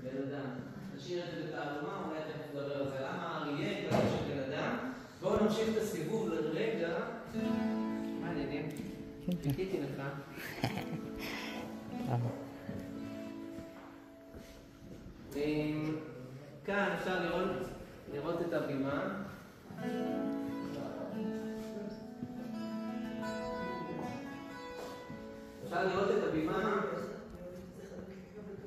בן אדם. נשאיר את זה בתעלומה, אולי תכף נדבר על זה. למה אריה קטע של בן אדם? בואו נמשיך את הסיבוב לרגע. מה העניינים? חיכיתי לך. כאן אפשר לראות את הבימה.